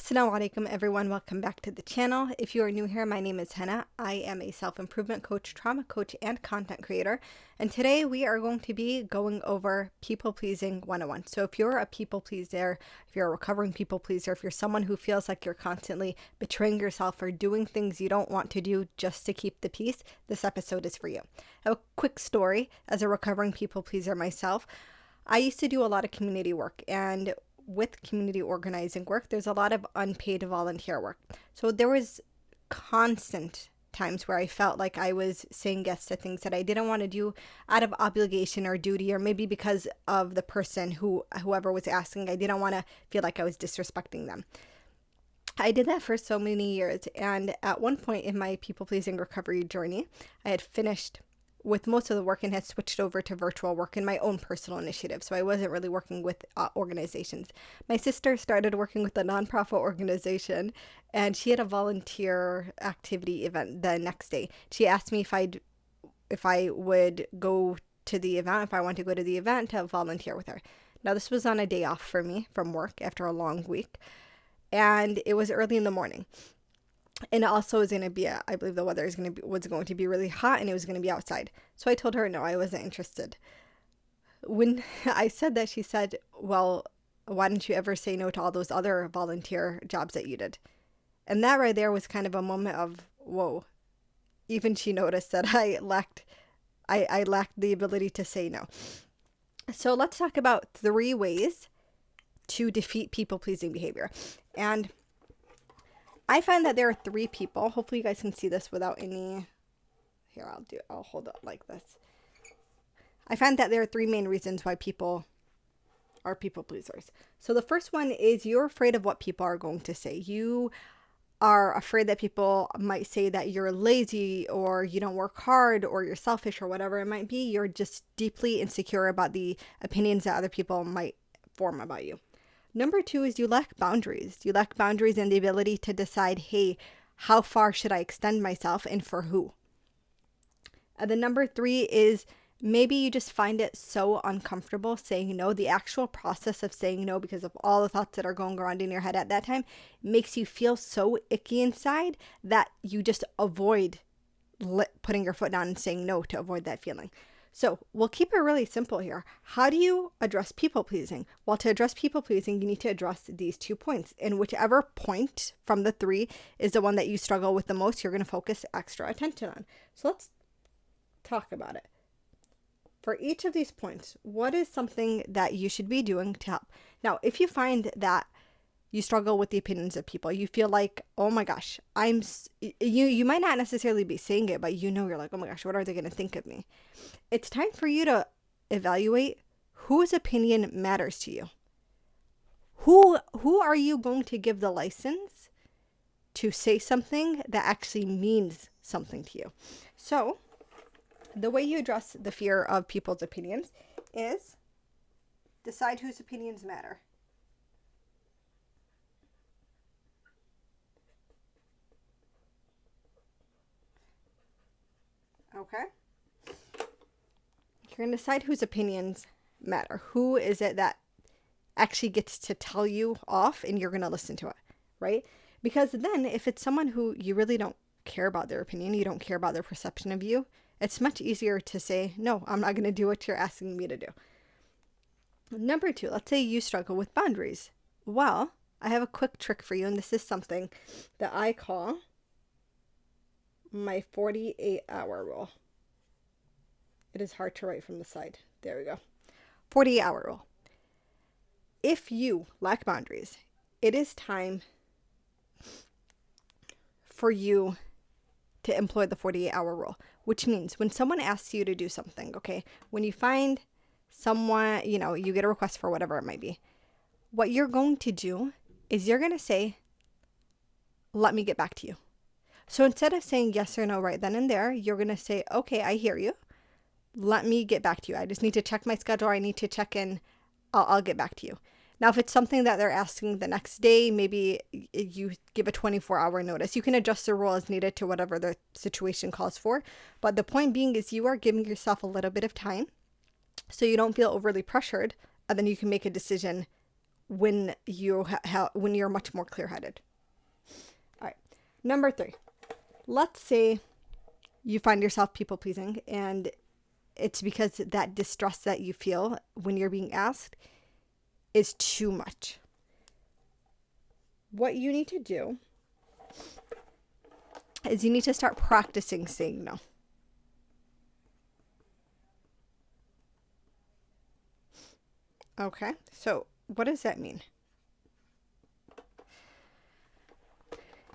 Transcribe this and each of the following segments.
Assalamu alaikum everyone, welcome back to the channel. If you are new here, my name is Henna. I am a self-improvement coach, trauma coach, and content creator. And today we are going to be going over people-pleasing 101. So if you're a people pleaser, if you're a recovering people pleaser, if you're someone who feels like you're constantly betraying yourself or doing things you don't want to do just to keep the peace, this episode is for you. A quick story, as a recovering people pleaser myself, I used to do a lot of community work, and with community organizing work, there's a lot of unpaid volunteer work. So there was constant times where I felt like I was saying yes to things that I didn't want to do out of obligation or duty, or maybe because of the person whoever was asking. I didn't want to feel like I was disrespecting them. I did that for so many years, and at one point in my people-pleasing recovery journey, I had finished with most of the work and had switched over to virtual work in my own personal initiative. So I wasn't really working with organizations. My sister started working with a nonprofit organization, and she had a volunteer activity event the next day. She asked me if I would go to the event, if I wanted to go to the event to volunteer with her. Now, this was on a day off for me from work after a long week, and it was early in the morning. And it also was going to be, I believe the weather was going to be really hot, and it was going to be outside. So I told her, no, I wasn't interested. When I said that, she said, well, why didn't you ever say no to all those other volunteer jobs that you did? And that right there was kind of a moment of, whoa. Even she noticed that I lacked the ability to say no. So let's talk about 3 ways to defeat people-pleasing behavior. And I find that there are 3 people. Hopefully you guys can see this without any, here, I'll hold it like this. I find that there are 3 main reasons why people are people pleasers. So the first one is you're afraid of what people are going to say. You are afraid that people might say that you're lazy, or you don't work hard, or you're selfish, or whatever it might be. You're just deeply insecure about the opinions that other people might form about you. Number 2 is you lack boundaries. You lack boundaries and the ability to decide, hey, how far should I extend myself and for who? And then number 3 is maybe you just find it so uncomfortable saying no. The actual process of saying no, because of all the thoughts that are going around in your head at that time, makes you feel so icky inside that you just avoid putting your foot down and saying no to avoid that feeling. So we'll keep it really simple here. How do you address people pleasing? Well, to address people pleasing, you need to address these 2 points. And whichever point from the 3 is the one that you struggle with the most, you're going to focus extra attention on. So let's talk about it. For each of these points, what is something that you should be doing to help? Now, if you find that you struggle with the opinions of people, you feel like, oh my gosh, you might not necessarily be saying it, but you're like, oh my gosh, what are they going to think of me? It's time for you to evaluate whose opinion matters to you. Who are you going to give the license to say something that actually means something to you? So the way you address the fear of people's opinions is decide whose opinions matter. Okay? You're going to decide whose opinions matter. Who is it that actually gets to tell you off, and you're going to listen to it, right? Because then if it's someone who you really don't care about their opinion, you don't care about their perception of you, it's much easier to say, no, I'm not going to do what you're asking me to do. Number 2, let's say you struggle with boundaries. Well, I have a quick trick for you, and this is something that I call my 48-hour rule. It is hard to write from the side. There we go. 48-hour rule. If you lack boundaries, it is time for you to employ the 48-hour rule, which means when someone asks you to do something, okay, when you find someone, you get a request for whatever it might be, what you're going to do is you're going to say, let me get back to you. So instead of saying yes or no right then and there, you're going to say, okay, I hear you. Let me get back to you. I just need to check my schedule. I need to check in. I'll get back to you. Now, if it's something that they're asking the next day, maybe you give a 24-hour notice. You can adjust the rule as needed to whatever the situation calls for. But the point being is you are giving yourself a little bit of time so you don't feel overly pressured, and then you can make a decision when when you're much more clear-headed. All right. Number 3. Let's say you find yourself people pleasing, and it's because that distress that you feel when you're being asked is too much. What you need to do is you need to start practicing saying no. Okay, so what does that mean?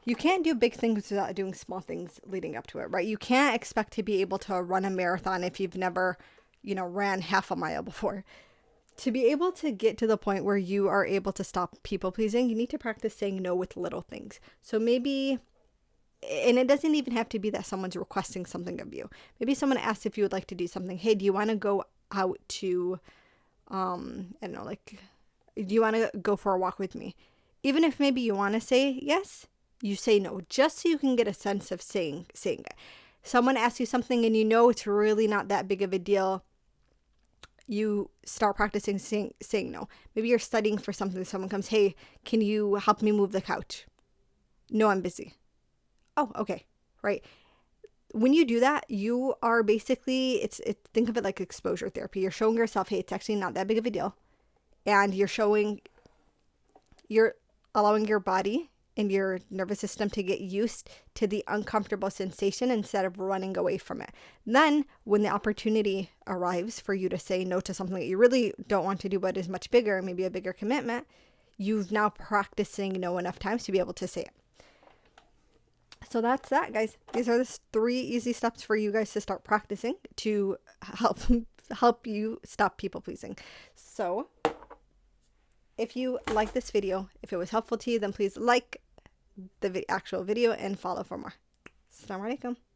You can't do big things without doing small things leading up to it, right? You can't expect to be able to run a marathon if you've never, ran half a mile before. To be able to get to the point where you are able to stop people pleasing, you need to practice saying no with little things. So maybe, and it doesn't even have to be that someone's requesting something of you. Maybe someone asks if you would like to do something. Hey, do you want to go out to, I don't know, like, do you want to go for a walk with me? Even if maybe you want to say yes, you say no, just so you can get a sense of saying it. Someone asks you something and it's really not that big of a deal. You start practicing saying no. Maybe you're studying for something. Someone comes, hey, can you help me move the couch? No, I'm busy. Oh, okay, right. When you do that, you are basically, think of it like exposure therapy. You're showing yourself, hey, it's actually not that big of a deal. And you're allowing your body and your nervous system to get used to the uncomfortable sensation instead of running away from it. Then when the opportunity arrives for you to say no to something that you really don't want to do but is much bigger, maybe a bigger commitment, you've now practicing no enough times to be able to say it. So that's that, guys. These are the 3 easy steps for you guys to start practicing to help you stop people pleasing. So if you like this video, if it was helpful to you, then please like the actual video and follow for more. Assalamu alaikum.